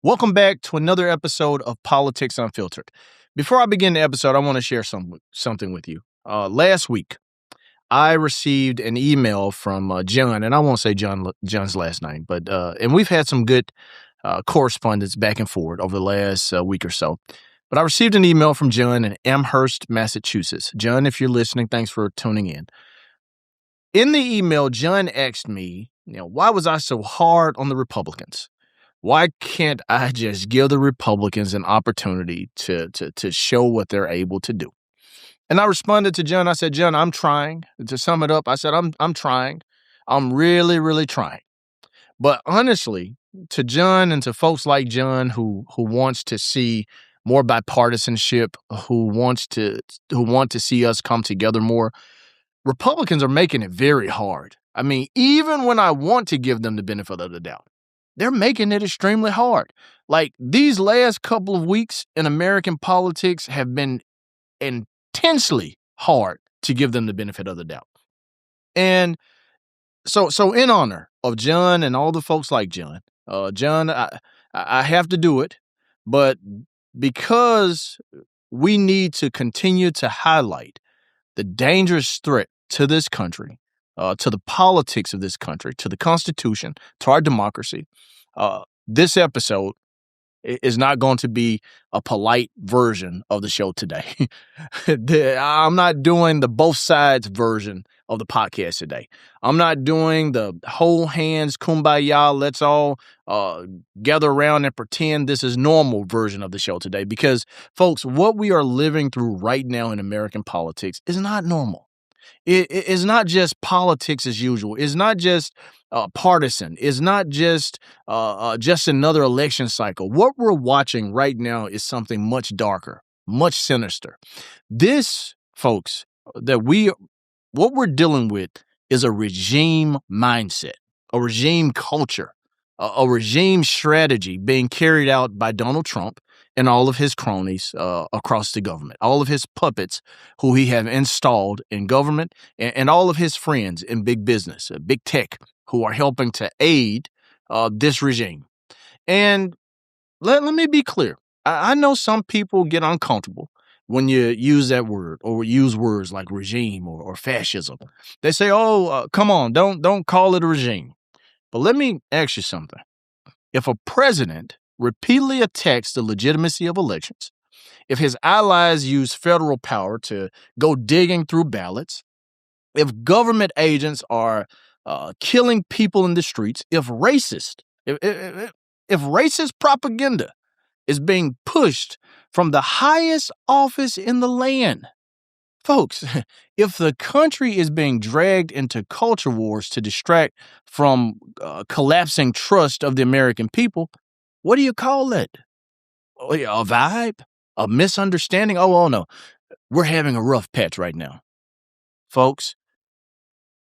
Welcome back to another episode of Politics Unfiltered. Before I begin the episode, I want to share something with you. Last week, I received an email from John, and I won't say John's last name, but and we've had some good correspondence back and forward over the last week or so. But I received an email from John in Amherst, Massachusetts. John, if you're listening, thanks for tuning in. In the email, John asked me, why was I so hard on the Republicans? Why can't I just give the Republicans an opportunity to show what they're able to do? And I responded to John. I said, John, I'm trying. To sum it up, I said, I'm trying. I'm really, really trying. But honestly, to John and to folks like John who wants to see more bipartisanship, who want to see us come together more, Republicans are making it very hard. I mean, even when I want to give them the benefit of the doubt, they're making it extremely hard. Like, these last couple of weeks in American politics have been intensely hard to give them the benefit of the doubt. And so in honor of John and all the folks like John, I have to do it, but because we need to continue to highlight the dangerous threat to this country, to the politics of this country, to the Constitution, to our democracy, this episode is not going to be a polite version of the show today. I'm not doing the both sides version of the podcast today. I'm not doing the whole hands, kumbaya, let's all gather around and pretend this is normal version of the show today. Because, folks, what we are living through right now in American politics is not normal. It's not just politics as usual. It's not just partisan. It's not just another election cycle. What we're watching right now is something much darker, much sinister. This, folks, what we're dealing with is a regime mindset, a regime culture, a regime strategy being carried out by Donald Trump and all of his cronies across the government, all of his puppets who he have installed in government, and all of his friends in big business, big tech, who are helping to aid this regime. And let me be clear. I know some people get uncomfortable when you use that word or use words like regime or fascism. They say, come on, don't call it a regime. But let me ask you something. If a president repeatedly attacks the legitimacy of elections, if his allies use federal power to go digging through ballots, if government agents are killing people in the streets, if racist propaganda is being pushed from the highest office in the land, folks, if the country is being dragged into culture wars to distract from collapsing trust of the American people, what do you call it? A vibe? A misunderstanding? Oh, no. We're having a rough patch right now. Folks,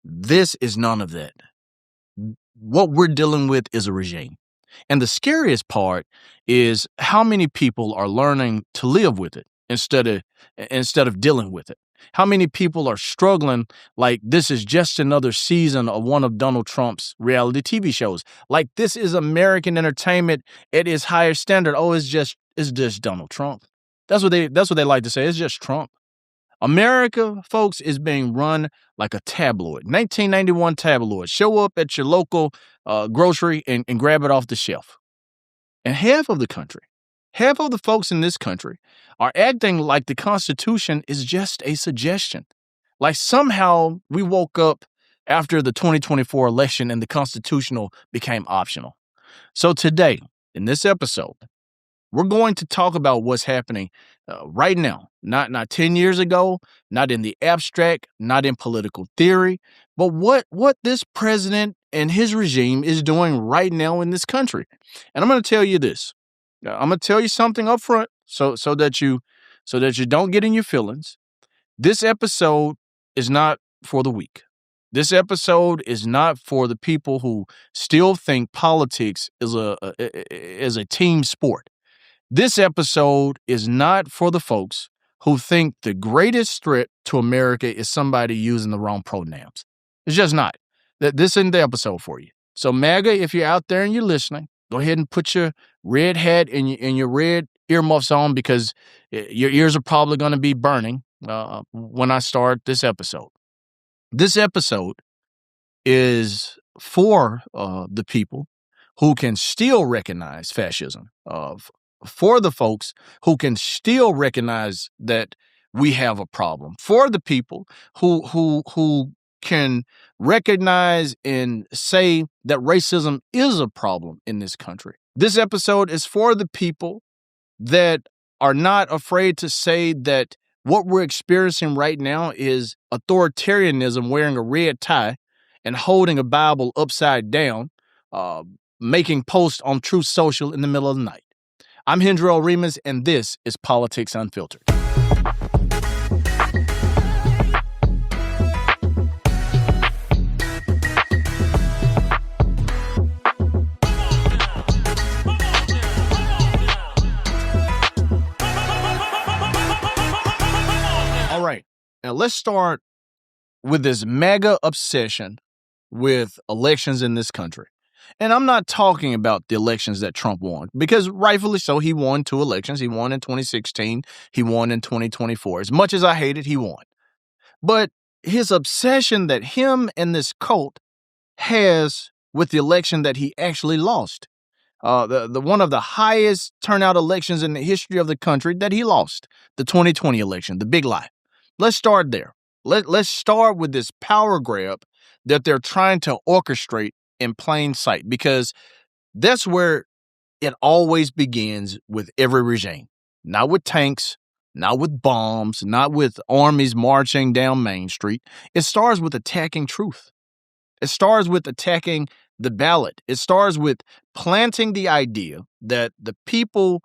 this is none of that. What we're dealing with is a regime. And the scariest part is how many people are learning to live with it instead of dealing with it. How many people are struggling like this is just another season of one of Donald Trump's reality TV shows. Like this is American entertainment at its higher standard. Oh, it's just Donald Trump. That's what they like to say. It's just Trump. America, folks, is being run like a tabloid. 1991 tabloid. Show up at your local grocery and grab it off the shelf. And half of the folks in this country are acting like the Constitution is just a suggestion. Like somehow we woke up after the 2024 election and the constitutional became optional. So today, in this episode, we're going to talk about what's happening right now, not 10 years ago, not in the abstract, not in political theory, but what this president and his regime is doing right now in this country. And I'm going to tell you this. I'm going to tell you something up front so that you don't get in your feelings. This episode is not for the weak. This episode is not for the people who still think politics is a team sport. This episode is not for the folks who think the greatest threat to America is somebody using the wrong pronouns. It's just not. This isn't the episode for you. So MAGA, if you're out there and you're listening, Go ahead and put your red hat and your red earmuffs on, because your ears are probably going to be burning when I start this episode. This episode is for the people who can still recognize fascism, for the folks who can still recognize that we have a problem, for the people who can recognize and say that racism is a problem in this country. This episode is for the people that are not afraid to say that what we're experiencing right now is authoritarianism, wearing a red tie and holding a Bible upside down, making posts on Truth Social in the middle of the night. I'm Hendrell, and this is Politics Unfiltered. All right, now let's start with this mega obsession with elections in this country. And I'm not talking about the elections that Trump won, because rightfully so, he won 2 elections. He won in 2016. He won in 2024. As much as I hate it, he won. But his obsession that him and this cult has with the election that he actually lost, the one of the highest turnout elections in the history of the country that he lost, the 2020 election, the big lie. Let's start there. Let's start with this power grab that they're trying to orchestrate in plain sight, because that's where it always begins with every regime. Not with tanks, not with bombs, not with armies marching down Main Street. It starts with attacking truth. It starts with attacking the ballot. It starts with planting the idea that the people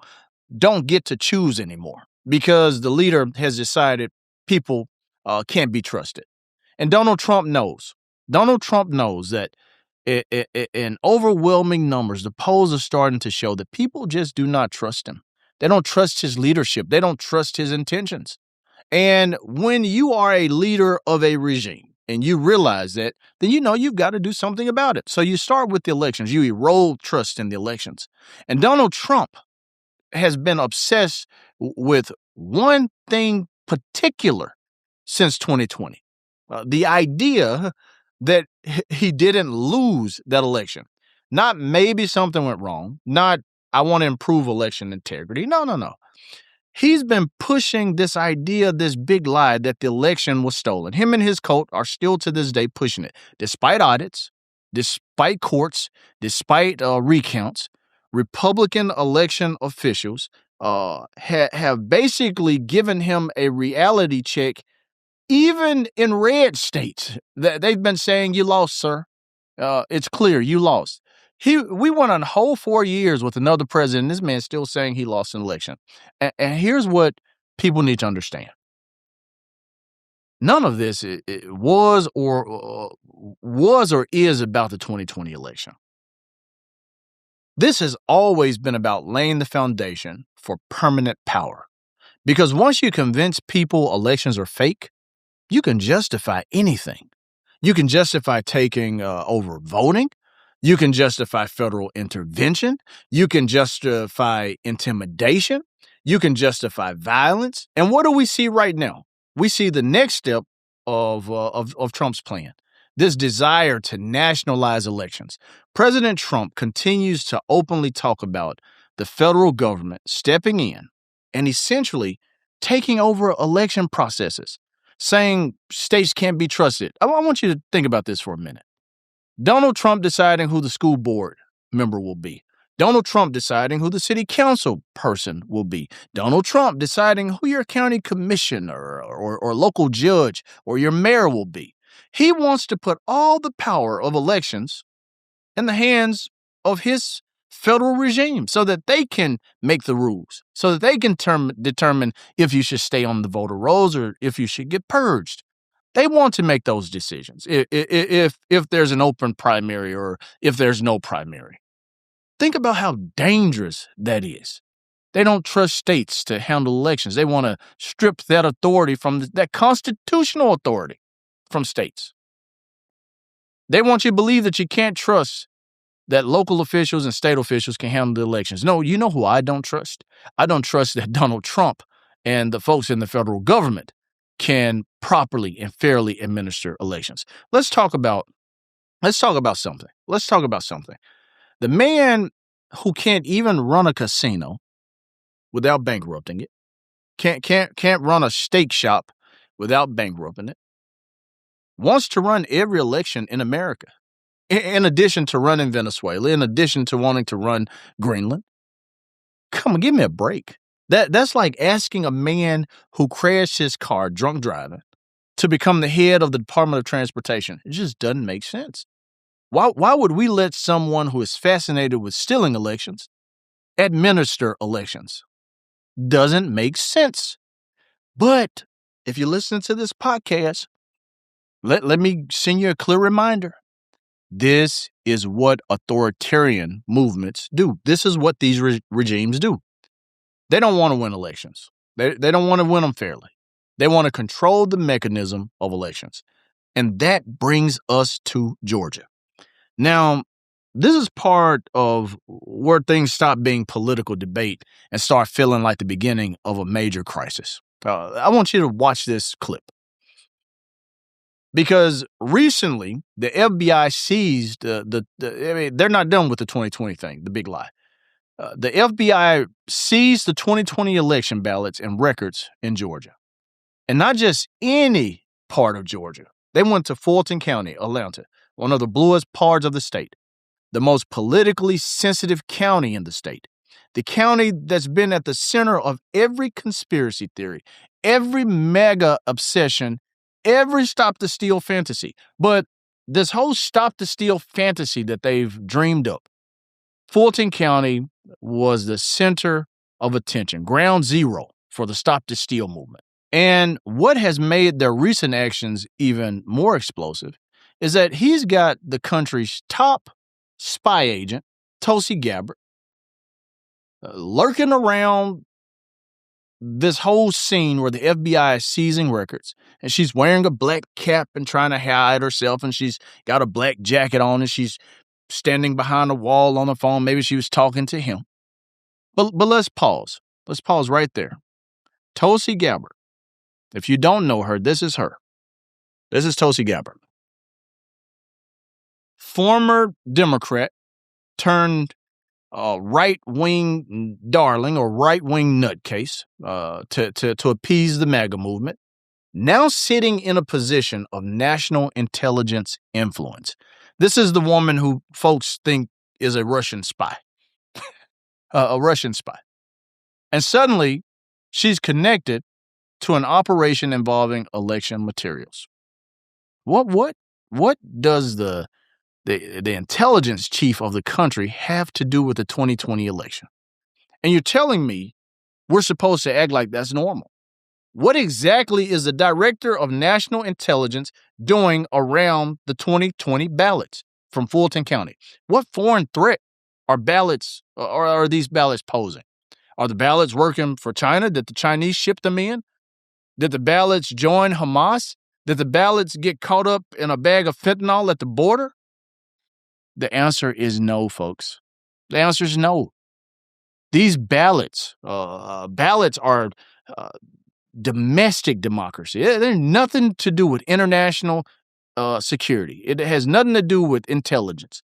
don't get to choose anymore because the leader has decided people can't be trusted. And Donald Trump knows. Donald Trump knows that in overwhelming numbers, the polls are starting to show that people just do not trust him. They don't trust his leadership. They don't trust his intentions. And when you are a leader of a regime and you realize that, then you know you've got to do something about it. So you start with the elections. You erode trust in the elections. And Donald Trump has been obsessed with one thing particular since 2020. The idea that he didn't lose that election. Not maybe something went wrong. Not I want to improve election integrity. No. He's been pushing this idea, this big lie that the election was stolen. Him and his cult are still to this day pushing it. Despite audits, despite courts, despite recounts, Republican election officials have basically given him a reality check. Even in red states, they've been saying, you lost, sir. It's clear you lost. We went on a whole 4 years with another president. This man's still saying he lost an election. And here's what people need to understand. None of this was or is about the 2020 election. This has always been about laying the foundation for permanent power. Because once you convince people elections are fake, you can justify anything. You can justify taking over voting. You can justify federal intervention. You can justify intimidation. You can justify violence. And what do we see right now? We see the next step of Trump's plan, this desire to nationalize elections. President Trump continues to openly talk about the federal government stepping in and essentially taking over election processes, saying states can't be trusted. I want you to think about this for a minute. Donald Trump deciding who the school board member will be. Donald Trump deciding who the city council person will be. Donald Trump deciding who your county commissioner or local judge or your mayor will be. He wants to put all the power of elections in the hands of his federal regime so that they can make the rules, so that they can determine if you should stay on the voter rolls or if you should get purged. They want to make those decisions if there's an open primary or if there's no primary. Think about how dangerous that is. They don't trust states to handle elections. They want to strip that authority from that constitutional authority from states. They want you to believe that you can't trust that local officials and state officials can handle the elections. No, you know who I don't trust? I don't trust that Donald Trump and the folks in the federal government can properly and fairly administer elections. Let's talk about something. The man who can't even run a casino without bankrupting it, can't run a steak shop without bankrupting it, wants to run every election in America, in addition to running Venezuela, in addition to wanting to run Greenland. Come on, give me a break. That's like asking a man who crashed his car drunk driving to become the head of the Department of Transportation. It just doesn't make sense. Why would we let someone who is fascinated with stealing elections administer elections? Doesn't make sense. But if you listen to this podcast, let me send you a clear reminder. This is what authoritarian movements do. This is what these regimes do. They don't want to win elections. They don't want to win them fairly. They want to control the mechanism of elections. And that brings us to Georgia. Now, this is part of where things stop being political debate and start feeling like the beginning of a major crisis. I want you to watch this clip. Because recently, the FBI seized they're not done with the 2020 thing, the big lie. The FBI seized the 2020 election ballots and records in Georgia. And not just any part of Georgia. They went to Fulton County, Atlanta, one of the bluest parts of the state, the most politically sensitive county in the state, the county that's been at the center of every conspiracy theory, every mega obsession, every stop the steal fantasy. But this whole stop the steal fantasy that they've dreamed up, Fulton County was the center of attention, ground zero for the stop the steal movement. And what has made their recent actions even more explosive is that he's got the country's top spy agent, Tulsi Gabbard, lurking around this whole scene where the FBI is seizing records, and she's wearing a black cap and trying to hide herself, and she's got a black jacket on, and she's standing behind a wall on the phone. Maybe she was talking to him. But let's pause. Let's pause right there. Tulsi Gabbard. If you don't know her, this is her. This is Tulsi Gabbard. Former Democrat turned right-wing darling or right-wing nutcase to appease the MAGA movement, now sitting in a position of national intelligence influence. This is the woman who folks think is a Russian spy. A Russian spy. And suddenly, she's connected to an operation involving election materials. What does the intelligence chief of the country have to do with the 2020 election? And you're telling me we're supposed to act like that's normal. What exactly is the director of national intelligence doing around the 2020 ballots from Fulton County? What foreign threat are these ballots posing? Are the ballots working for China? Did the Chinese ship them in? Did the ballots join Hamas? Did the ballots get caught up in a bag of fentanyl at the border? The answer is no, folks. The answer is no. These ballots are domestic democracy. There's nothing to do with international security. It has nothing to do with intelligence.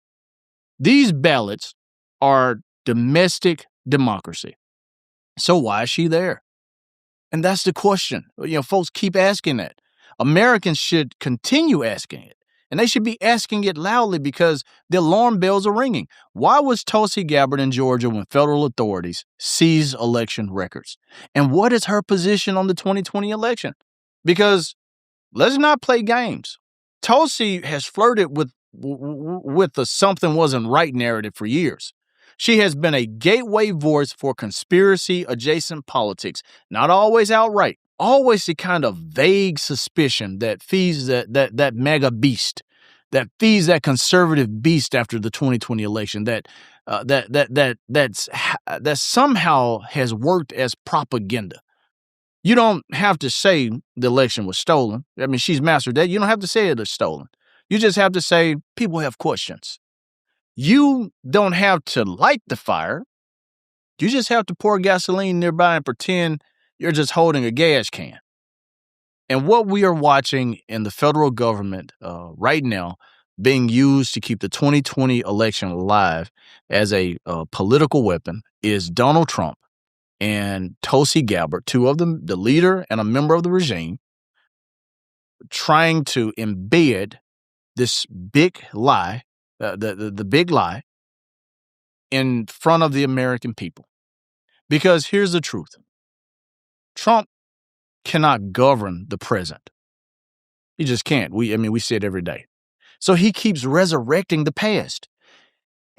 These ballots are domestic democracy. So why is she there? And that's the question. Folks keep asking that. Americans should continue asking it. And they should be asking it loudly because the alarm bells are ringing. Why was Tulsi Gabbard in Georgia when federal authorities seized election records? And what is her position on the 2020 election? Because let's not play games. Tulsi has flirted with the something wasn't right narrative for years. She has been a gateway voice for conspiracy-adjacent politics, not always outright, always the kind of vague suspicion that feeds that mega beast, that feeds that conservative beast after the 2020 election, that somehow has worked as propaganda. You don't have to say the election was stolen. I mean, she's mastered that. You don't have to say it was stolen. You just have to say people have questions. You don't have to light the fire. You just have to pour gasoline nearby and pretend you're just holding a gas can. And what we are watching in the federal government right now being used to keep the 2020 election alive as a political weapon is Donald Trump and Tulsi Gabbard, two of them, the leader and a member of the regime, trying to embed this big lie, the big lie, in front of the American people. Because here's the truth. Trump cannot govern the present. He just can't. We see it every day. So he keeps resurrecting the past.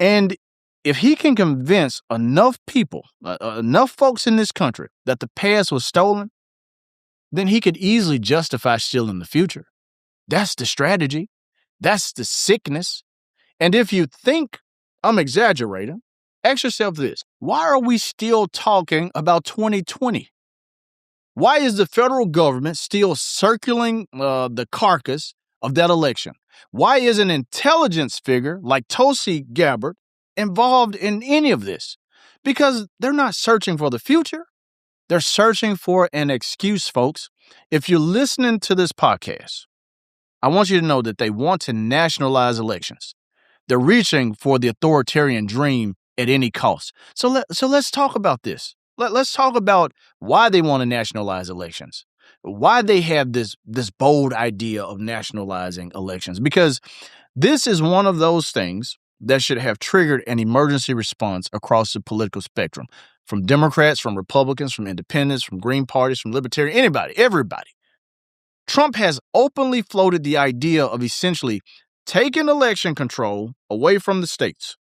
And if he can convince enough people, enough folks in this country that the past was stolen, then he could easily justify stealing the future. That's the strategy. That's the sickness. And if you think I'm exaggerating, ask yourself this. Why are we still talking about 2020? Why is the federal government still circling the carcass of that election? Why is an intelligence figure like Tulsi Gabbard involved in any of this? Because they're not searching for the future. They're searching for an excuse, folks. If you're listening to this podcast, I want you to know that they want to nationalize elections. They're reaching for the authoritarian dream at any cost. So let's talk about this. Let's talk about why they want to nationalize elections, why they have this bold idea of nationalizing elections, because this is one of those things that should have triggered an emergency response across the political spectrum, from Democrats, from Republicans, from independents, from Green parties, from libertarians, anybody, everybody. Trump has openly floated the idea of essentially taking election control away from the states.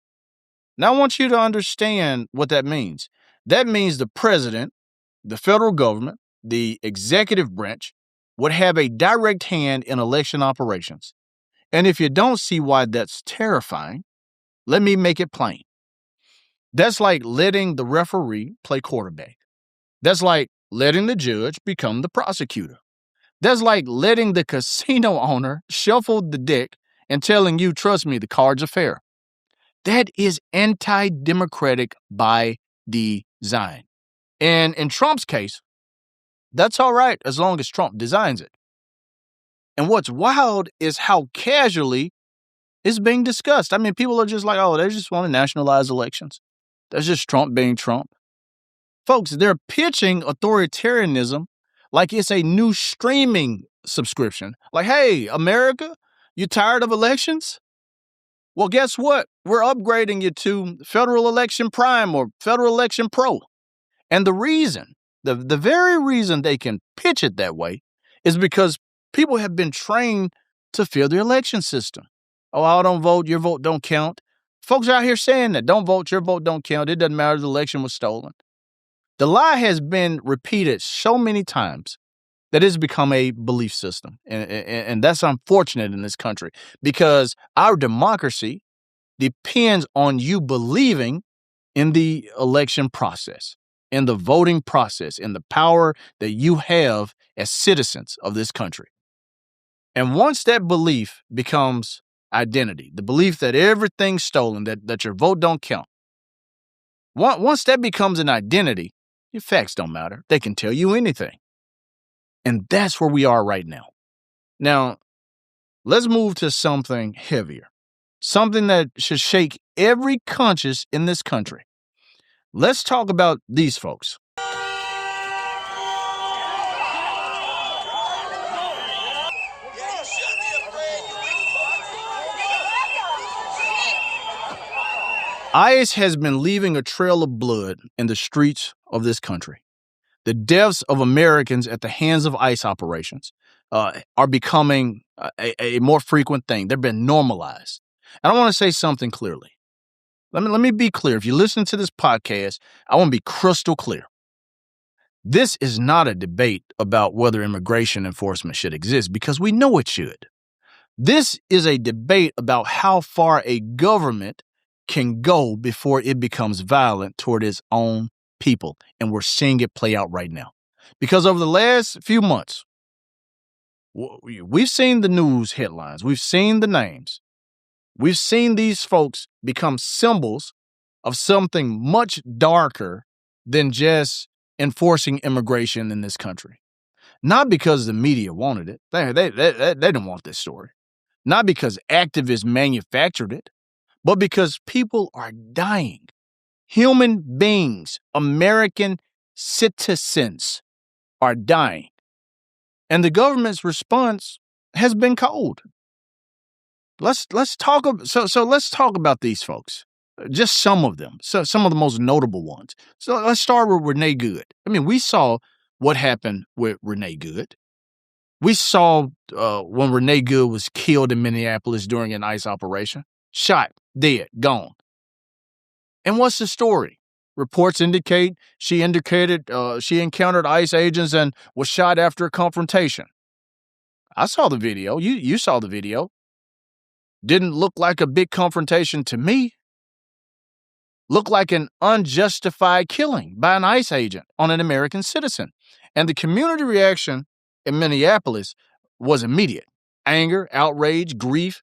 Now, I want you to understand what that means. That means the president, the federal government, the executive branch would have a direct hand in election operations. And if you don't see why that's terrifying, let me make it plain. That's like letting the referee play quarterback. That's like letting the judge become the prosecutor. That's like letting the casino owner shuffle the deck and telling you, trust me, the cards are fair. That is anti-democratic by design. And in Trump's case, that's all right as long as Trump designs it. And what's wild is how casually it's being discussed. I mean, people are just like, oh, they just want to nationalize elections. That's just Trump being Trump. Folks, they're pitching authoritarianism like it's a new streaming subscription. Like, hey, America, you tired of elections? Well, guess what? We're upgrading you to Federal Election Prime or Federal Election Pro. And the reason, the very reason they can pitch it that way is because people have been trained to fear the election system. Oh, I don't vote, your vote don't count. Folks out here saying that, don't vote, your vote don't count. It doesn't matter, the election was stolen. The lie has been repeated so many times that it's become a belief system. And that's unfortunate in this country because our democracy depends on you believing in the election process, in the voting process, in the power that you have as citizens of this country. And once that belief becomes identity, the belief that everything's stolen, that your vote don't count, once that becomes an identity, your facts don't matter. They can tell you anything. And that's where we are right now. Now, let's move to something heavier, something that should shake every conscience in this country. Let's talk about these folks. ICE has been leaving a trail of blood in the streets of this country. The deaths of Americans at the hands of ICE operations are becoming a more frequent thing. They've been normalized. And I want to say something clearly. Let me be clear. If you listen to this podcast, I want to be crystal clear. This is not a debate about whether immigration enforcement should exist, because we know it should. This is a debate about how far a government can go before it becomes violent toward its own people. And we're seeing it play out right now. Because over the last few months, we've seen the news headlines. We've seen the names. We've seen these folks become symbols of something much darker than just enforcing immigration in this country. Not because the media wanted it. They didn't want this story. Not because activists manufactured it, but because people are dying. Human beings, American citizens, are dying. And the government's response has been cold. Let's talk about these folks. Just some of them. So some of the most notable ones. So let's start with Renee Good. I mean, we saw what happened with Renee Good. We saw when Renee Good was killed in Minneapolis during an ICE operation. Shot, dead, gone. And what's the story? Reports indicate she encountered ICE agents and was shot after a confrontation. I saw the video. You saw the video. Didn't look like a big confrontation to me. Looked like an unjustified killing by an ICE agent on an American citizen. And the community reaction in Minneapolis was immediate. Anger, outrage, grief,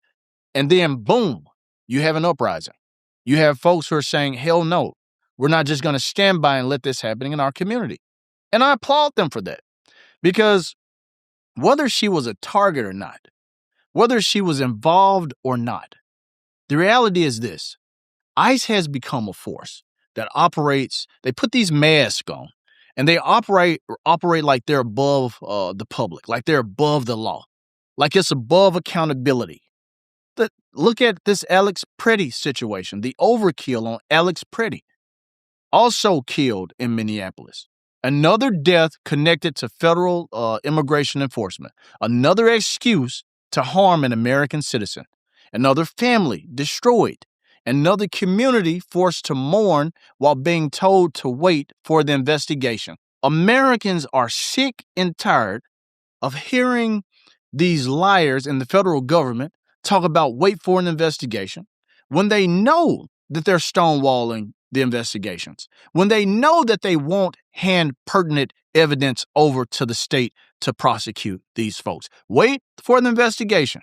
and then boom, you have an uprising. You have folks who are saying, hell no, we're not just going to stand by and let this happen in our community. And I applaud them for that. Because whether she was a target or not, whether she was involved or not, the reality is this. ICE has become a force that operates, they put these masks on, and they operate like they're above the public, like they're above the law, like it's above accountability. Look at this Alex Pretty situation, the overkill on Alex Pretty, also killed in Minneapolis. Another death connected to federal immigration enforcement, another excuse to harm an American citizen, another family destroyed, another community forced to mourn while being told to wait for the investigation. Americans are sick and tired of hearing these liars in the federal government talk about wait for an investigation when they know that they're stonewalling the investigations, when they know that they won't hand pertinent evidence over to the state to prosecute these folks. Wait for the investigation.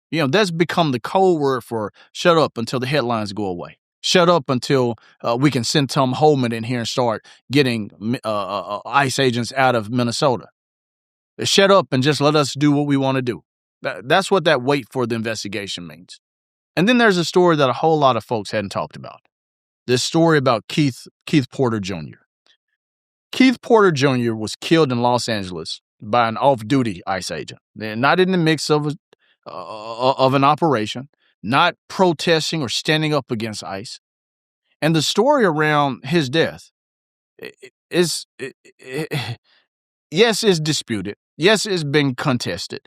You know, that's become the code word for shut up until the headlines go away. Shut up until we can send Tom Holman in here and start getting ICE agents out of Minnesota. Shut up and just let us do what we want to do. That's what that wait for the investigation means. And then there's a story that a whole lot of folks hadn't talked about. This story about Keith Porter Jr. Keith Porter Jr. was killed in Los Angeles by an off-duty ICE agent. They're not in the mix of an operation, not protesting or standing up against ICE. And the story around his death is, yes, it's disputed. Yes, it's been contested.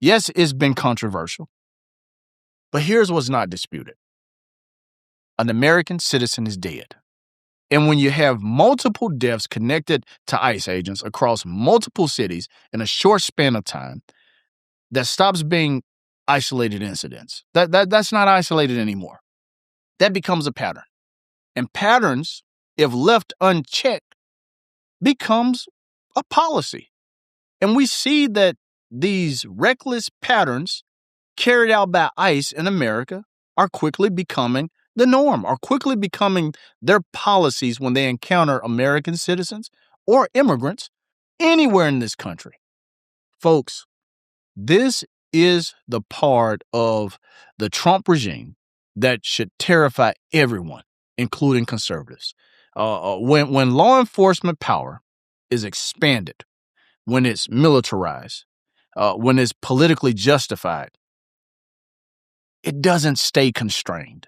Yes, it's been controversial. But here's what's not disputed. An American citizen is dead. And when you have multiple deaths connected to ICE agents across multiple cities in a short span of time, that stops being isolated incidents. That's not isolated anymore. That becomes a pattern. And patterns, if left unchecked, becomes a policy. And we see that these reckless patterns carried out by ICE in America are quickly becoming the norm, are quickly becoming their policies when they encounter American citizens or immigrants anywhere in this country. Folks, this is the part of the Trump regime that should terrify everyone, including conservatives. When law enforcement power is expanded, when it's militarized, when it's politically justified, it doesn't stay constrained.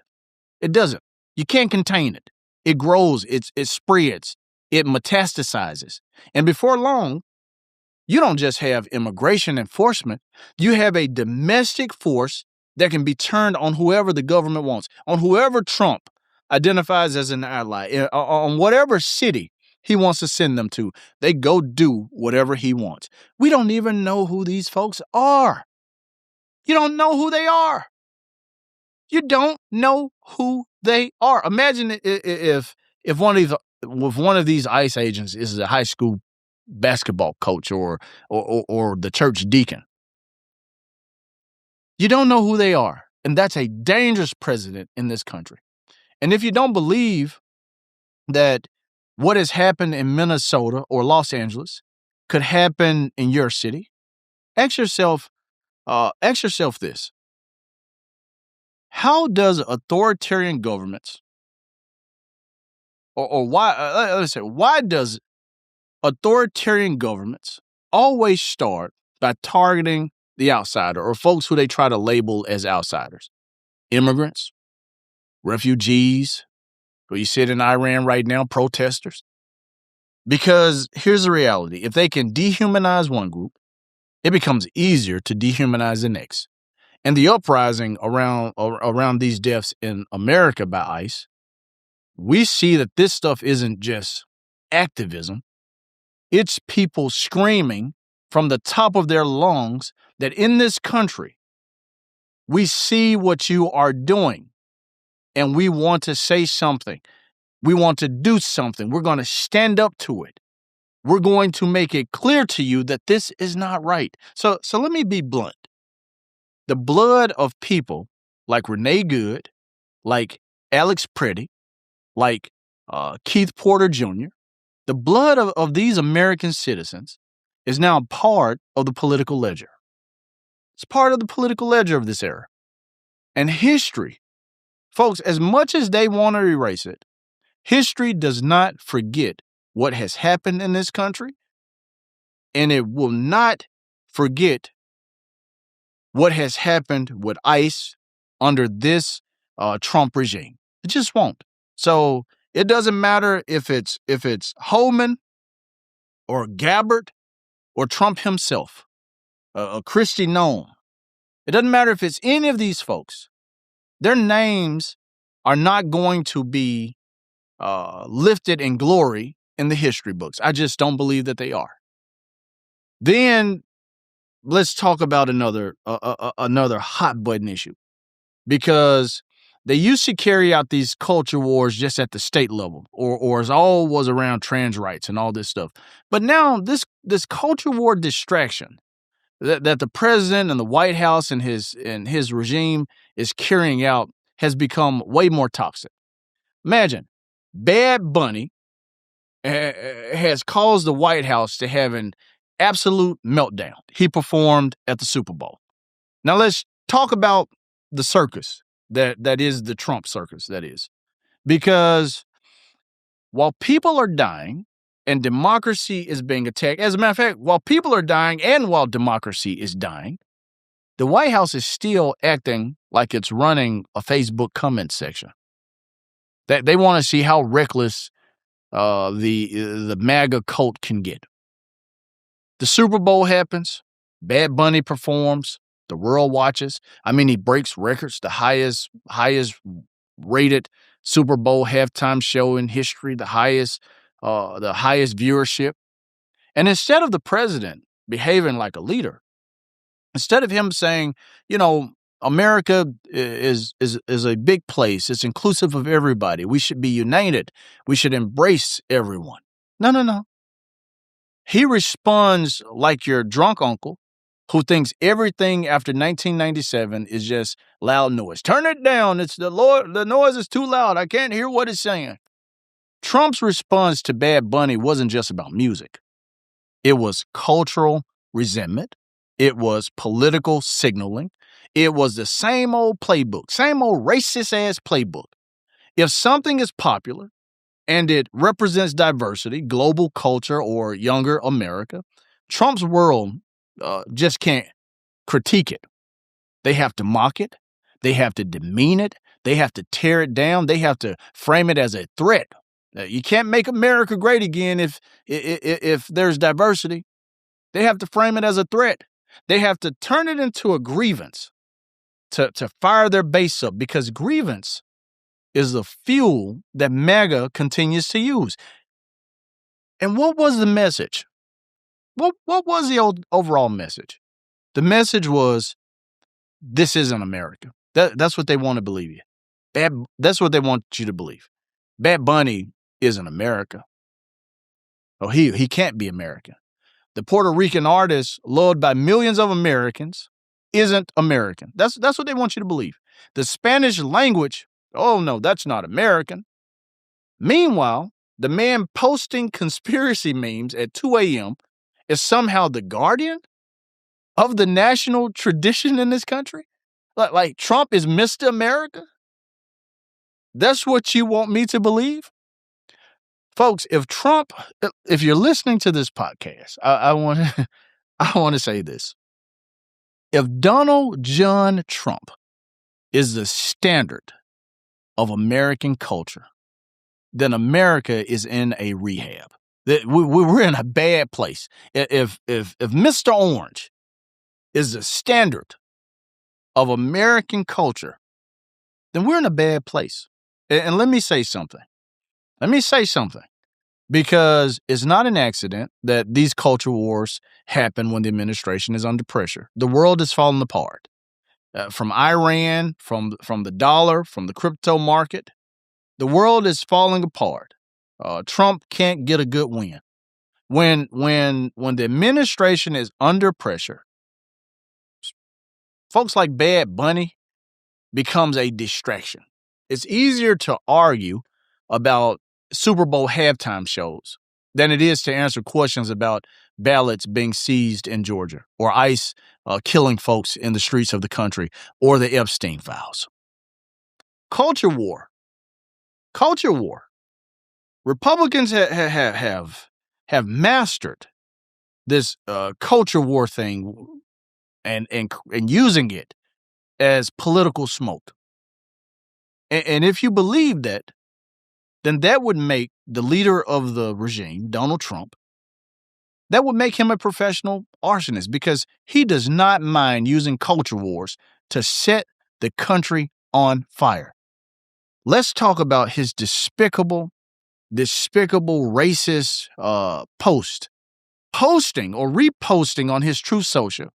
It doesn't. You can't contain it. It grows, it spreads, it metastasizes. And before long, you don't just have immigration enforcement, you have a domestic force that can be turned on whoever the government wants, on whoever Trump identifies as an ally, on whatever city he wants to send them to. They go do whatever he wants. We don't even know who these folks are. You don't know who they are. You don't know who they are. Imagine if one of these ICE agents is a high school basketball coach or the church deacon. You don't know who they are. And that's a dangerous precedent in this country. And if you don't believe that what has happened in Minnesota or Los Angeles could happen in your city, ask yourself this. How does authoritarian governments, or why, let's say, why does authoritarian governments always start by targeting the outsider or folks who they try to label as outsiders? Immigrants, refugees, who you sit in Iran right now, protesters. Because here's the reality. If they can dehumanize one group, it becomes easier to dehumanize the next. And the uprising around these deaths in America by ICE, we see that this stuff isn't just activism. It's people screaming from the top of their lungs that in this country, we see what you are doing and we want to say something. We want to do something. We're going to stand up to it. We're going to make it clear to you that this is not right. So let me be blunt. The blood of people like Renee Good, like Alex Pretty, like Keith Porter Jr., the blood of these American citizens is now part of the political ledger. It's part of the political ledger of this era. And history, folks, as much as they want to erase it, history does not forget what has happened in this country, and it will not forget what has happened with ICE under this Trump regime. It just won't. So it doesn't matter if it's Holman or Gabbard or Trump himself, Kristi Noem. It doesn't matter if it's any of these folks. Their names are not going to be lifted in glory in the history books. I just don't believe that they are. Then let's talk about another hot button issue, because they used to carry out these culture wars just at the state level, or as all was around trans rights and all this stuff. But now this culture war distraction that the president and the White House and his regime is carrying out has become way more toxic. Imagine, Bad Bunny has caused the White House to have an absolute meltdown. He performed at the Super Bowl. Now let's talk about the circus that is the Trump circus, that is. Because while people are dying and democracy is being attacked, as a matter of fact, while people are dying and while democracy is dying, the White House is still acting like it's running a Facebook comment section. That they want to see how reckless the MAGA cult can get. The Super Bowl happens. Bad Bunny performs. The world watches. I mean, he breaks records. The highest rated Super Bowl halftime show in history. The highest viewership. And instead of the president behaving like a leader, instead of him saying, America is a big place. It's inclusive of everybody. We should be united. We should embrace everyone. No. He responds like your drunk uncle who thinks everything after 1997 is just loud noise. Turn it down. The noise is too loud. I can't hear what it's saying. Trump's response to Bad Bunny wasn't just about music. It was cultural resentment. It was political signaling. It was the same old playbook, same old racist-ass playbook. If something is popular and it represents diversity, global culture, or younger America, Trump's world just can't critique it. They have to mock it. They have to demean it. They have to tear it down. They have to frame it as a threat. You can't make America great again if there's diversity. They have to frame it as a threat. They have to turn it into a grievance to fire their base up, because grievance is the fuel that MAGA continues to use. And what was the message? What was the overall message? The message was, this isn't America. That's what they want to believe you. That's what they want you to believe. Bad Bunny isn't America. Oh, he can't be American. The Puerto Rican artist, loved by millions of Americans, isn't American. That's what they want you to believe. The Spanish language, oh no, that's not American. Meanwhile, the man posting conspiracy memes at 2 a.m. is somehow the guardian of the national tradition in this country? Like Trump is Mr. America? That's what you want me to believe? Folks, if you're listening to this podcast, I want to say this. If Donald John Trump is the standard of American culture, then America is in a rehab. We're in a bad place. If Mr. Orange is the standard of American culture, then we're in a bad place. And let me say something. Because it's not an accident that these culture wars happen when the administration is under pressure. The world is falling apart. From Iran, from the dollar, from the crypto market, the world is falling apart. Trump can't get a good win. When the administration is under pressure, folks like Bad Bunny becomes a distraction. It's easier to argue about Super Bowl halftime shows than it is to answer questions about ballots being seized in Georgia or ICE killing folks in the streets of the country or the Epstein files. Culture war. Republicans have mastered this culture war thing and using it as political smoke. And if you believe that, then that would make the leader of the regime, Donald Trump, that would make him a professional arsonist because he does not mind using culture wars to set the country on fire. Let's talk about his despicable racist posting or reposting on his Truth Social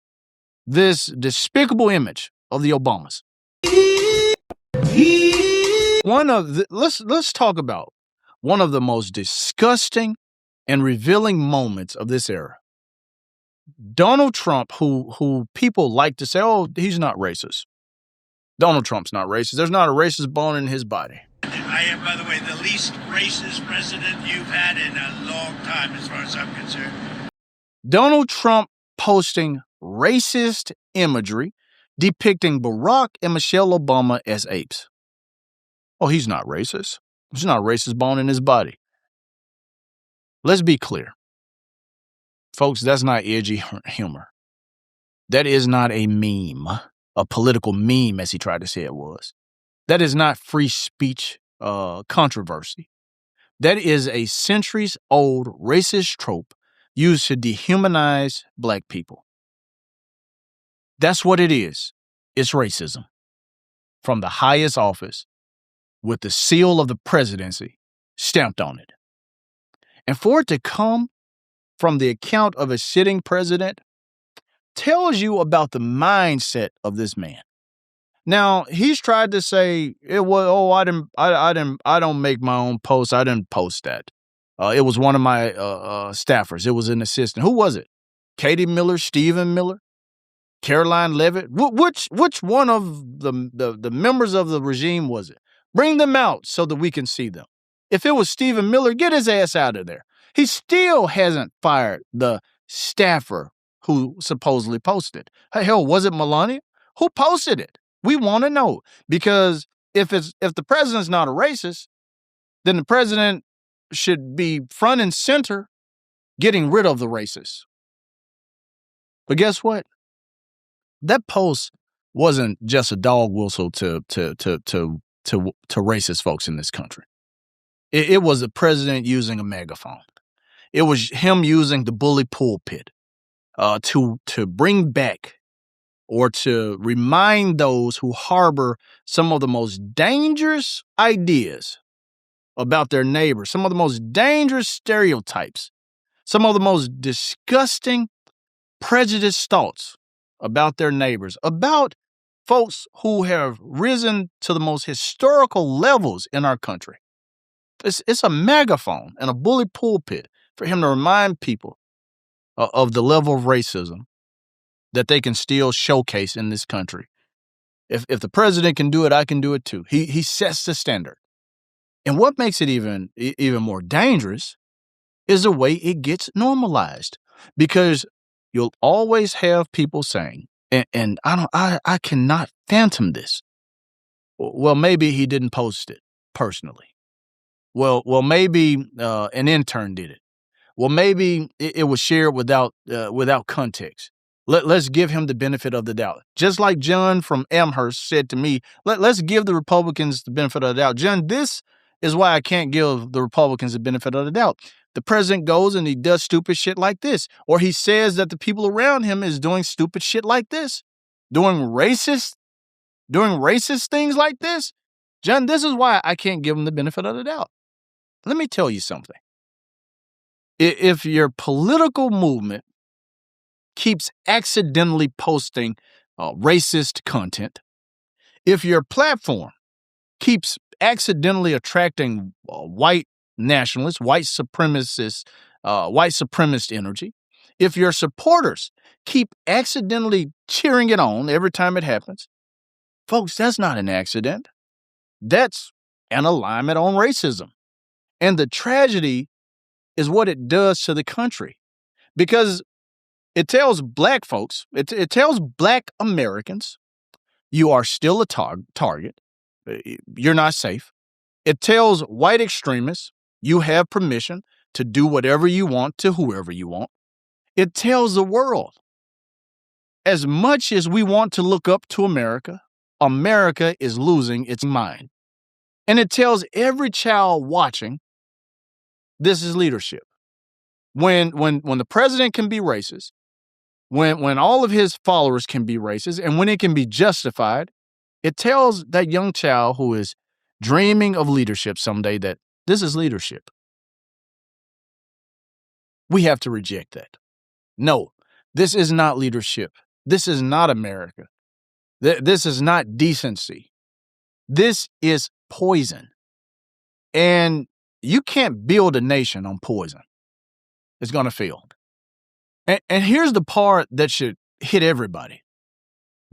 this despicable image of the Obamas. Let's talk about one of the most disgusting and revealing moments of this era. Donald Trump, who people like to say, oh, he's not racist. Donald Trump's not racist. There's not a racist bone in his body. I am, by the way, the least racist president you've had in a long time, as far as I'm concerned. Donald Trump posting racist imagery depicting Barack and Michelle Obama as apes. Oh, he's not racist. There's not a racist bone in his body. Let's be clear. Folks, that's not edgy humor. That is not a meme, a political meme, as he tried to say it was. That is not free speech controversy. That is a centuries-old racist trope used to dehumanize Black people. That's what it is. It's racism. From the highest office, with the seal of the presidency stamped on it. And for it to come from the account of a sitting president tells you about the mindset of this man. Now, he's tried to say it was, I don't make my own posts. I didn't post that. It was one of my staffers. It was an assistant. Who was it? Katie Miller, Stephen Miller, Caroline Levitt. Which one of the members of the regime was it? Bring them out so that we can see them. If it was Stephen Miller, get his ass out of there. He still hasn't fired the staffer who supposedly posted. Hell, was it Melania? Who posted it? We want to know, because if the president's not a racist, then the president should be front and center getting rid of the racists. But guess what? That post wasn't just a dog whistle to racist folks in this country. It was the president using a megaphone. It was him using the bully pulpit to bring back or to remind those who harbor some of the most dangerous ideas about their neighbors, some of the most dangerous stereotypes, some of the most disgusting prejudiced thoughts about their neighbors, about folks who have risen to the most historical levels in our country. It's a megaphone and a bully pulpit for him to remind people of the level of racism that they can still showcase in this country. If the president can do it, I can do it too. He sets the standard. And what makes it even more dangerous is the way it gets normalized, because you'll always have people saying, and I cannot phantom this. Well, maybe he didn't post it personally. Well, maybe an intern did it. Well, maybe it was shared without context. Let's give him the benefit of the doubt. Just like John from Amherst said to me, let's give the Republicans the benefit of the doubt. John, this is why I can't give the Republicans the benefit of the doubt. The president goes and he does stupid shit like this, or he says that the people around him is doing stupid shit like this, doing racist things like this. John, this is why I can't give him the benefit of the doubt. Let me tell you something. If your political movement keeps accidentally posting racist content, if your platform keeps accidentally attracting white nationalists, white supremacist energy, if your supporters keep accidentally cheering it on every time it happens, folks, that's not an accident. That's an alignment on racism. And the tragedy is what it does to the country, because it tells black folks, it tells black Americans, you are still a target. You're not safe. It tells white extremists, you have permission to do whatever you want to whoever you want. It tells the world, as much as we want to look up to America, America is losing its mind. And it tells every child watching, this is leadership. When the president can be racist, when all of his followers can be racist, and when it can be justified, it tells that young child who is dreaming of leadership someday that this is leadership. We have to reject that. No, this is not leadership. This is not America. This is not decency. This is poison. And you can't build a nation on poison. It's going to fail. And here's the part that should hit everybody.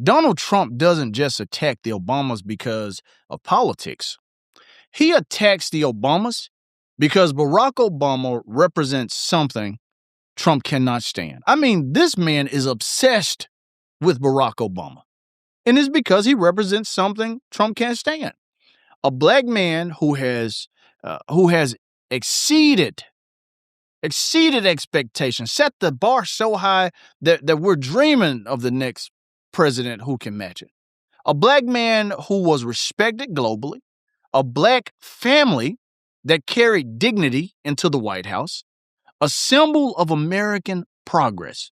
Donald Trump doesn't just attack the Obamas because of politics. He attacks the Obamas because Barack Obama represents something Trump cannot stand. I mean, this man is obsessed with Barack Obama. And it's because he represents something Trump can't stand. A black man who has exceeded expectations, set the bar so high that we're dreaming of the next president who can match it. A black man who was respected globally, a black family that carried dignity into the White House, a symbol of American progress.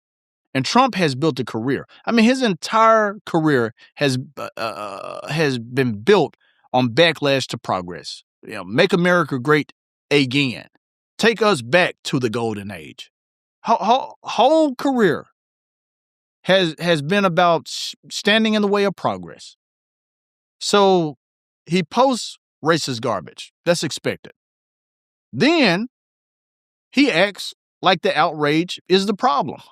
And Trump has built a career. I mean, his entire career has been built on backlash to progress. You know, make America great again. Take us back to the golden age. Whole career has been about standing in the way of progress. So he posts racist garbage. That's expected. Then he acts like the outrage is the problem.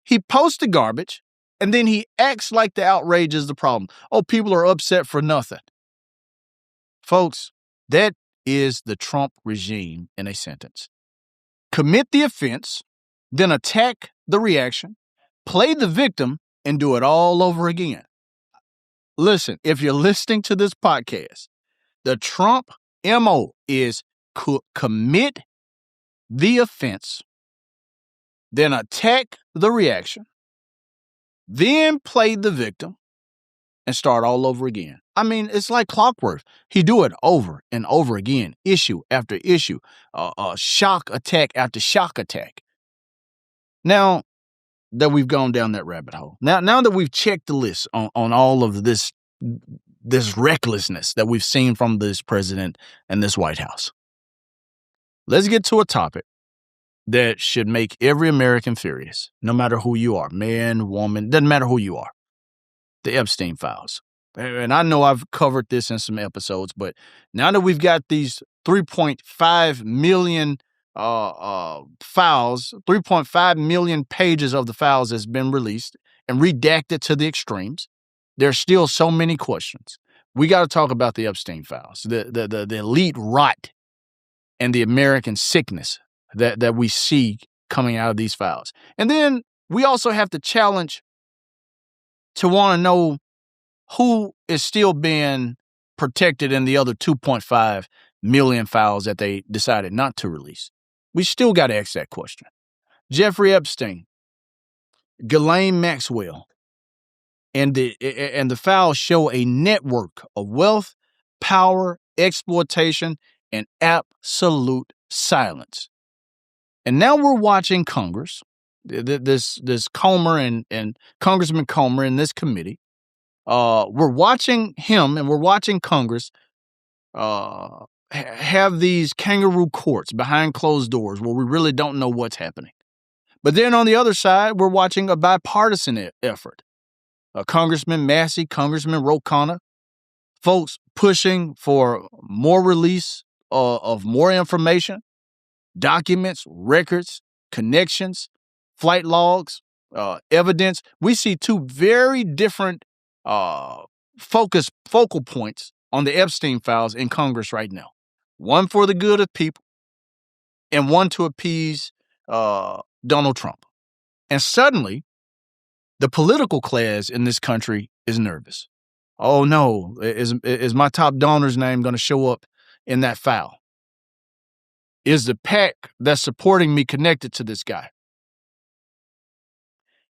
He posts the garbage, and then he acts like the outrage is the problem. Oh, people are upset for nothing. Folks, that is the Trump regime in a sentence. Commit the offense, then attack the reaction, play the victim, and do it all over again. Listen, if you're listening to this podcast, the Trump MO is commit the offense, then attack the reaction, then play the victim, and start all over again. I mean, it's like clockwork. He do it over and over again, issue after issue, shock attack after shock attack. Now that we've gone down that rabbit hole, now that we've checked the list on all of this recklessness that we've seen from this president and this White House, let's get to a topic that should make every American furious, no matter who you are, man, woman, doesn't matter who you are. The Epstein files. And I know I've covered this in some episodes, but now that we've got these 3.5 million files, 3.5 million pages of the files that's been released and redacted to the extremes, There's still so many questions. We got to talk about the Epstein files, the elite rot and the American sickness that we see coming out of these files. And then we also have to challenge to want to know who is still being protected in the other 2.5 million files that they decided not to release. We still got to ask that question. Jeffrey Epstein, Ghislaine Maxwell, and the files show a network of wealth, power, exploitation, and absolute silence. And now we're watching Congress, this Comer and Congressman Comer in this committee. We're watching him and we're watching Congress have these kangaroo courts behind closed doors where we really don't know what's happening. But then on the other side, we're watching a bipartisan effort. Congressman Massey, Congressman Ro Khanna, folks pushing for more release of more information, documents, records, connections, flight logs, evidence. We see two very different focal points on the Epstein files in Congress right now. One for the good of people and one to appease Donald Trump. And suddenly, the political class in this country is nervous. Oh no, is my top donor's name going to show up in that file? Is the PAC that's supporting me connected to this guy?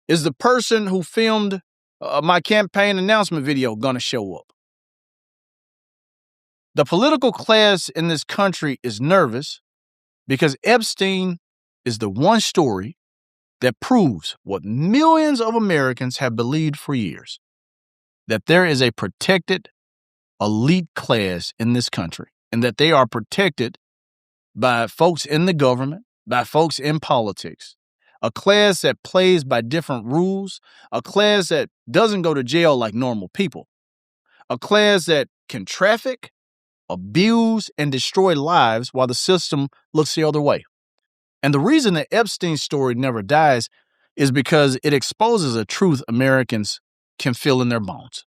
Is the person who filmed my campaign announcement video going to show up? The political class in this country is nervous because Epstein is the one story that proves what millions of Americans have believed for years, that there is a protected elite class in this country and that they are protected by folks in the government, by folks in politics, a class that plays by different rules, a class that doesn't go to jail like normal people, a class that can traffic, abuse, and destroy lives while the system looks the other way. And the reason that Epstein's story never dies is because it exposes a truth Americans can feel in their bones.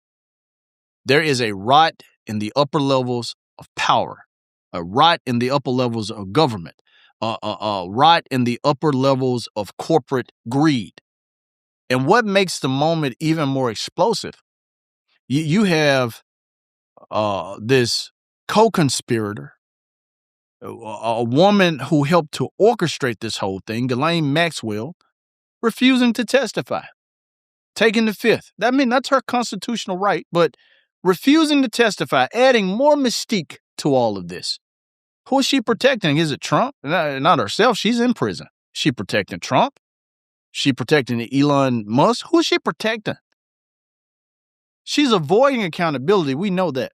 There is a rot in the upper levels of power, a rot in the upper levels of government, a rot in the upper levels of corporate greed. And what makes the moment even more explosive, you have this co-conspirator, a woman who helped to orchestrate this whole thing, Ghislaine Maxwell, refusing to testify, taking the fifth. I mean, that's her constitutional right, but refusing to testify, adding more mystique to all of this. Who is she protecting? Is it Trump? Not herself. She's in prison. Is she protecting Trump? Is she protecting Elon Musk? Who is she protecting? She's avoiding accountability. We know that.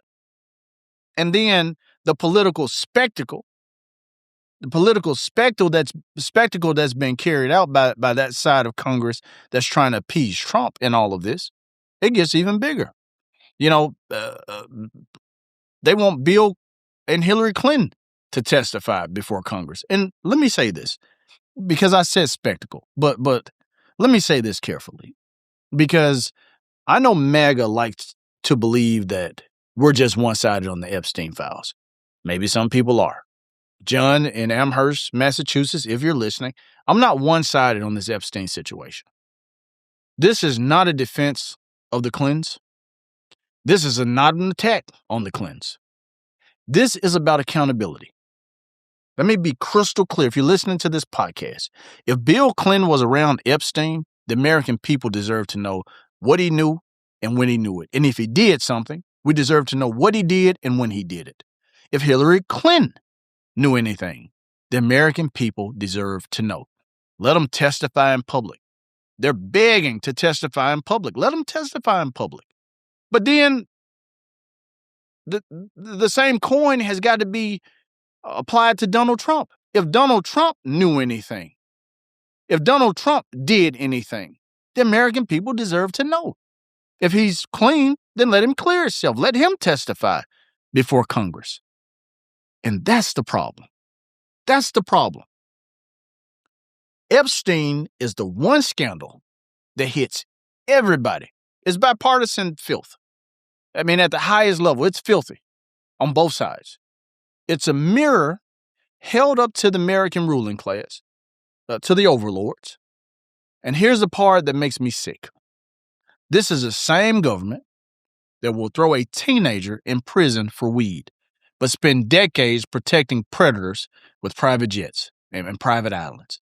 And then the political spectacle that's been carried out by that side of Congress that's trying to appease Trump in all of this, it gets even bigger. You know, they want Bill and Hillary Clinton to testify before Congress. And let me say this, because I said spectacle, but let me say this carefully, because I know MAGA likes to believe that we're just one-sided on the Epstein files. Maybe some people are. John in Amherst, Massachusetts, if you're listening, I'm not one-sided on this Epstein situation. This is not a defense of the Clintons. This is not an attack on the Clintons. This is about accountability. Let me be crystal clear. If you're listening to this podcast, if Bill Clinton was around Epstein, the American people deserve to know what he knew and when he knew it. And if he did something, we deserve to know what he did and when he did it. If Hillary Clinton knew anything, the American people deserve to know. Let them testify in public. They're begging to testify in public. Let them testify in public. But then the same coin has got to be applied to Donald Trump. If Donald Trump knew anything, if Donald Trump did anything, the American people deserve to know. If he's clean, then let him clear himself. Let him testify before Congress. And that's the problem. That's the problem. Epstein is the one scandal that hits everybody It's bipartisan filth. I mean, at the highest level, it's filthy on both sides. It's a mirror held up to the American ruling class, to the overlords. And here's the part that makes me sick. This is the same government that will throw a teenager in prison for weed, but spend decades protecting predators with private jets and private islands.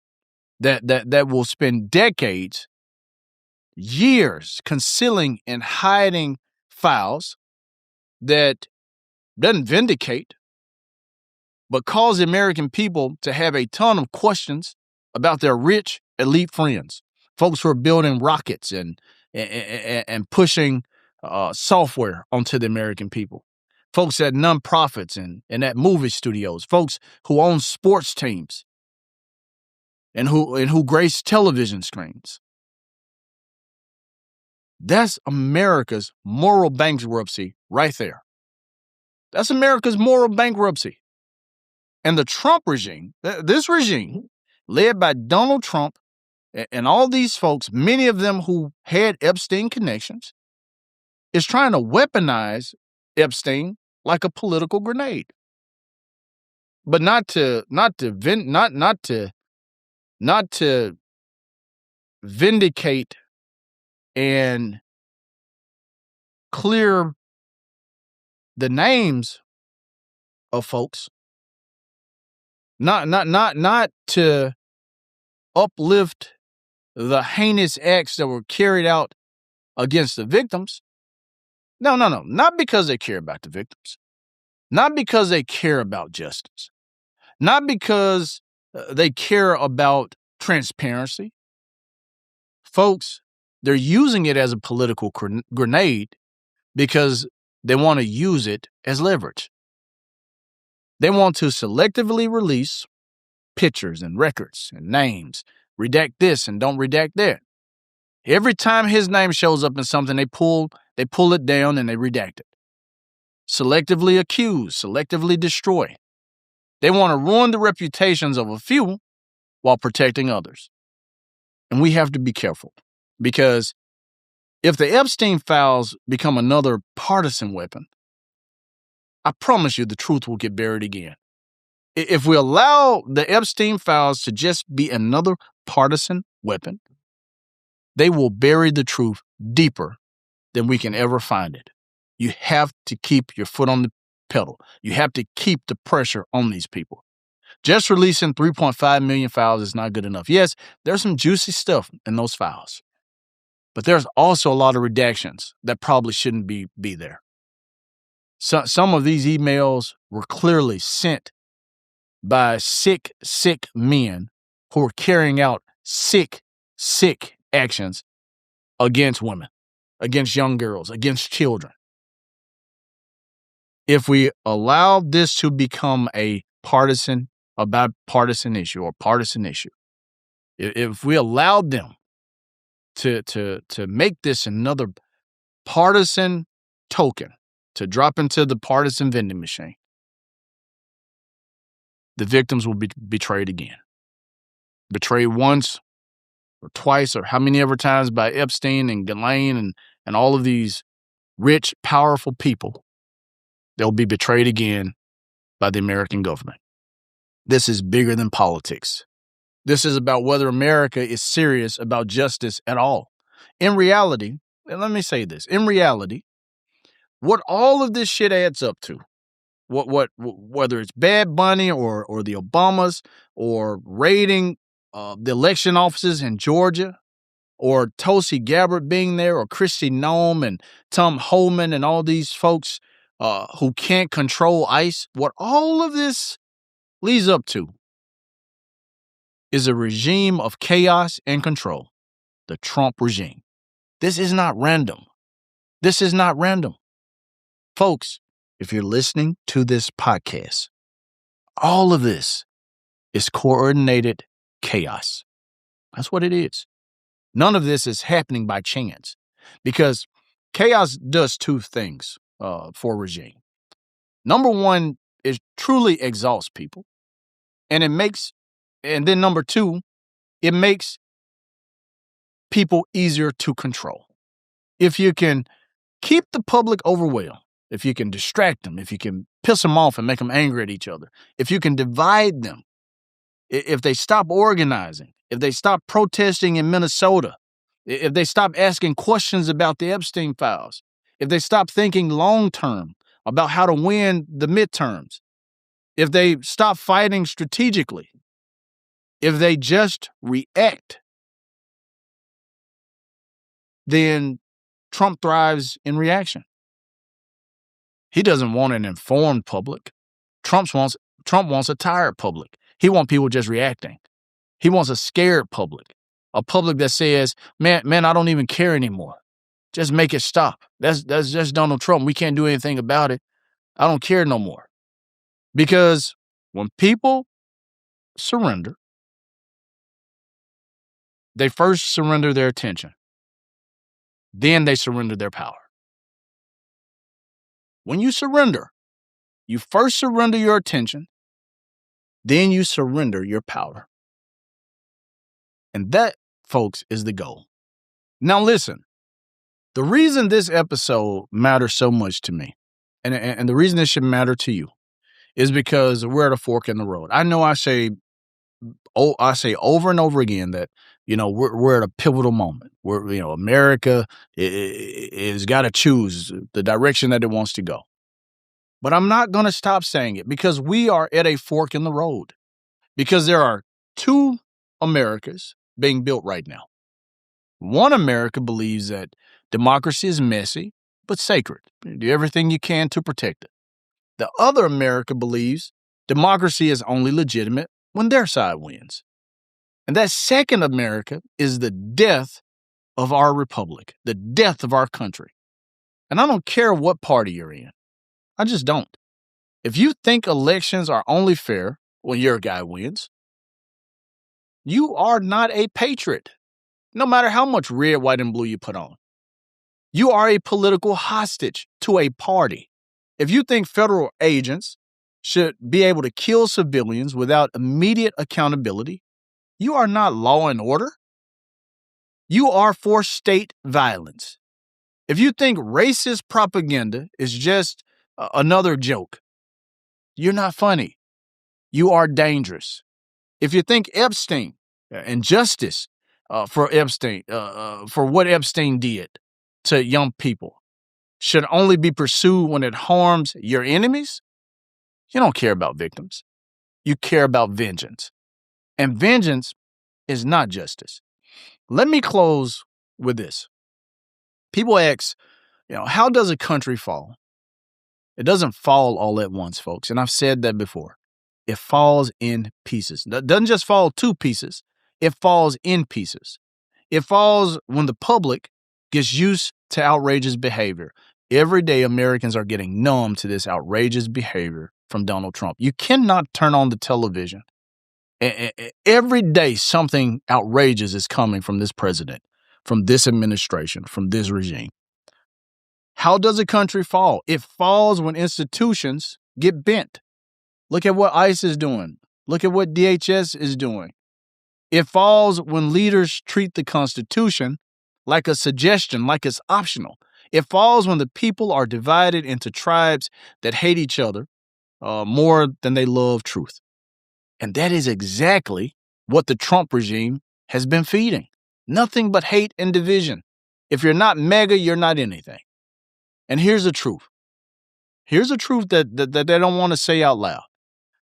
That will spend decades, years concealing and hiding files that doesn't vindicate, but cause the American people to have a ton of questions about their rich elite friends, folks who are building rockets and pushing software onto the American people, folks at nonprofits and at movie studios, folks who own sports teams and who grace television screens. That's America's moral bankruptcy right there. That's America's moral bankruptcy. And the Trump regime, this regime, led by Donald Trump and all these folks, many of them who had Epstein connections, is trying to weaponize Epstein like a political grenade. But not to vindicate and clear the names of folks. Not to uplift the heinous acts that were carried out against the victims. No. Not because they care about the victims. Not because they care about justice. Not because they care about transparency. Folks, they're using it as a political grenade because they want to use it as leverage. They want to selectively release pictures and records and names, redact this and don't redact that. Every time his name shows up in something, they pull it down and they redact it. Selectively accuse, selectively destroy. They want to ruin the reputations of a few while protecting others. And we have to be careful, because if the Epstein files become another partisan weapon, I promise you the truth will get buried again. If we allow the Epstein files to just be another partisan weapon, they will bury the truth deeper than we can ever find it. You have to keep your foot on the pedal. You have to keep the pressure on these people. Just releasing 3.5 million files is not good enough. Yes, there's some juicy stuff in those files, but there's also a lot of redactions that probably shouldn't be there. Some of these emails were clearly sent by sick men who are carrying out sick actions against women, against young girls, against children. If we allow this to become a bipartisan issue or partisan issue, if we allow them to make this another partisan token to drop into the partisan vending machine, the victims will be betrayed again. Betrayed once or twice or how many ever times by Epstein and Ghislaine and all of these rich, powerful people. They'll be betrayed again by the American government. This is bigger than politics. This is about whether America is serious about justice at all. In reality, and let me say this, in reality, what all of this shit adds up to, whether it's Bad Bunny or the Obamas or raiding the election offices in Georgia, or Tulsi Gabbard being there, or Kristi Noem and Tom Homan and all these folks who can't control ICE, what all of this leads up to is a regime of chaos and control, the Trump regime. This is not random. This is not random. Folks, if you're listening to this podcast, all of this is coordinated chaos. That's what it is. None of this is happening by chance, because chaos does two things for a regime. Number one, it truly exhausts people. And then number two, it makes people easier to control. if you can keep the public overwhelmed, if you can distract them, if you can piss them off and make them angry at each other, if you can divide them, if they stop organizing, if they stop protesting in Minnesota, if they stop asking questions about the Epstein files, if they stop thinking long term about how to win the midterms, if they stop fighting strategically, if they just react, then Trump thrives in reaction. He doesn't want an informed public. Trump wants a tired public. He wants people just reacting. He wants a scared public, a public that says, man, I don't even care anymore. Just make it stop. That's just Donald Trump. We can't do anything about it. I don't care no more. Because when people surrender, they first surrender their attention. Then they surrender their power. When you surrender, you first surrender your attention, then you surrender your power. And that, folks, is the goal. Now listen, the reason this episode matters so much to me, and the reason it should matter to you, is because we're at a fork in the road. I know I say over and over again that, we're at a pivotal moment where, America is got to choose the direction that it wants to go. But I'm not going to stop saying it because we are at a fork in the road, because there are two Americas being built right now. One America believes that democracy is messy but sacred. Do everything you can to protect it. The other America believes democracy is only legitimate when their side wins. And that second America is the death of our republic, the death of our country. And I don't care what party you're in. I just don't. If you think elections are only fair when your guy wins, you are not a patriot, no matter how much red, white, and blue you put on. You are a political hostage to a party. If you think federal agents should be able to kill civilians without immediate accountability, you are not law and order. You are for state violence. If you think racist propaganda is just another joke, you're not funny. You are dangerous. If you think Epstein and justice for Epstein, for what Epstein did to young people, should only be pursued when it harms your enemies, you don't care about victims. You care about vengeance. And vengeance is not justice. Let me close with this. People ask, how does a country fall? It doesn't fall all at once, folks. And I've said that before. It falls in pieces. It doesn't just fall to pieces. It falls in pieces. It falls when the public gets used to outrageous behavior. Every day, Americans are getting numb to this outrageous behavior from Donald Trump. You cannot turn on the television. Every day, something outrageous is coming from this president, from this administration, from this regime. How does a country fall? It falls when institutions get bent. Look at what ICE is doing. Look at what DHS is doing. It falls when leaders treat the Constitution like a suggestion, like it's optional. It falls when the people are divided into tribes that hate each other more than they love truth. And that is exactly what the Trump regime has been feeding. Nothing but hate and division. If you're not MAGA, you're not anything. And here's the truth. Here's the truth that they don't want to say out loud.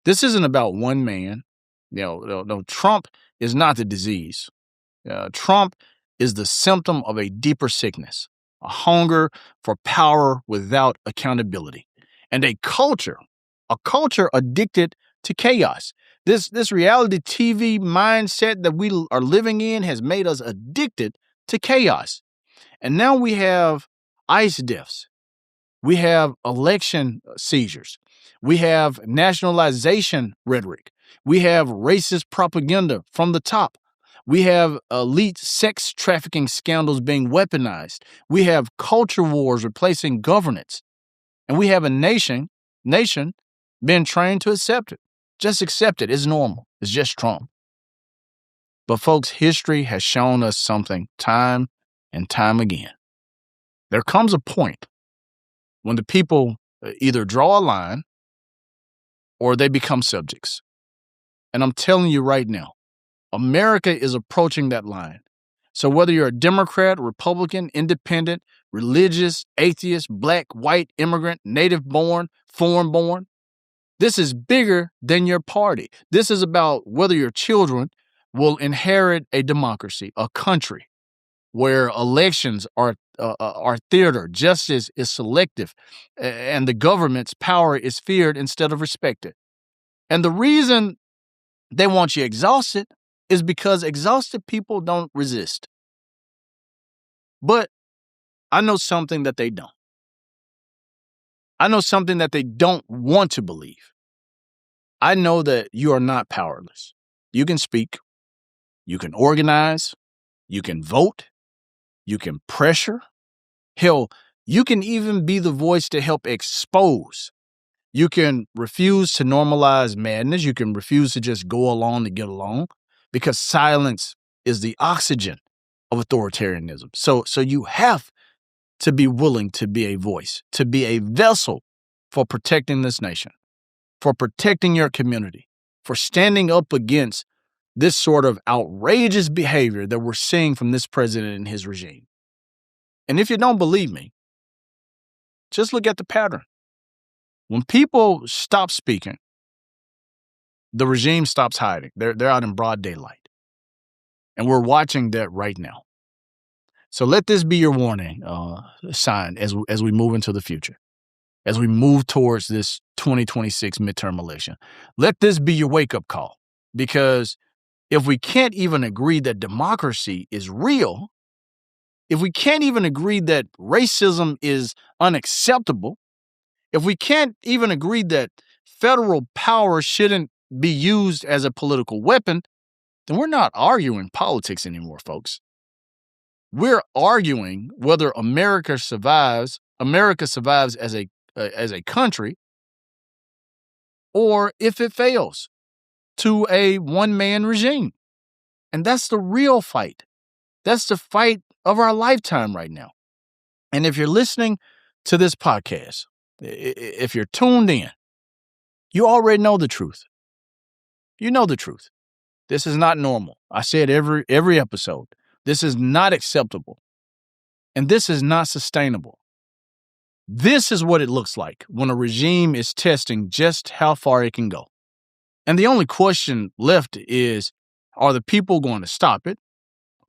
This isn't about one man. No, Trump is not the disease. Trump is the symptom of a deeper sickness, a hunger for power without accountability, and a culture addicted to chaos. This reality TV mindset that we are living in has made us addicted to chaos. And now we have ICE deaths. We have election seizures. We have nationalization rhetoric. We have racist propaganda from the top. We have elite sex trafficking scandals being weaponized. We have culture wars replacing governance. And we have a nation being trained to accept it. Just accept it. It's normal. It's just Trump. But folks, history has shown us something time and time again. There comes a point when the people either draw a line or they become subjects. And I'm telling you right now, America is approaching that line. So whether you're a Democrat, Republican, independent, religious, atheist, black, white, immigrant, native-born, foreign-born, this is bigger than your party. This is about whether your children will inherit a democracy, a country where elections are theater, justice is selective, and the government's power is feared instead of respected. And the reason they want you exhausted is because exhausted people don't resist. But I know something that they don't. I know something that they don't want to believe. I know that you are not powerless. You can speak, you can organize, you can vote, you can pressure. Hell, you can even be the voice to help expose. You can refuse to normalize madness. You can refuse to just go along to get along, because silence is the oxygen of authoritarianism. So you have to be willing to be a voice, to be a vessel for protecting this nation, for protecting your community, for standing up against this sort of outrageous behavior that we're seeing from this president and his regime. And if you don't believe me, just look at the pattern. When people stop speaking, the regime stops hiding. They're out in broad daylight. And we're watching that right now. So let this be your warning sign as we move into the future, as we move towards this 2026 midterm election. Let this be your wake-up call, because if we can't even agree that democracy is real, if we can't even agree that racism is unacceptable, if we can't even agree that federal power shouldn't be used as a political weapon, then we're not arguing politics anymore, folks. We're arguing whether America survives as a country, or if it fails to a one-man regime. And that's the real fight. That's the fight of our lifetime right now. And if you're listening to this podcast, if you're tuned in, you already know the truth. You know the truth. This is not normal. I say it every episode. This is not acceptable. And this is not sustainable. This is what it looks like when a regime is testing just how far it can go. And the only question left is, are the people going to stop it?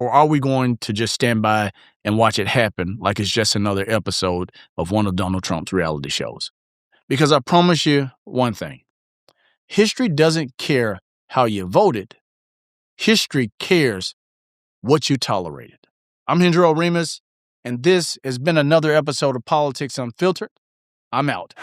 Or are we going to just stand by and watch it happen like it's just another episode of one of Donald Trump's reality shows? Because I promise you one thing. History doesn't care how you voted. History cares what you tolerated. I'm Hendrell, and this has been another episode of Politics Unfiltered. I'm out.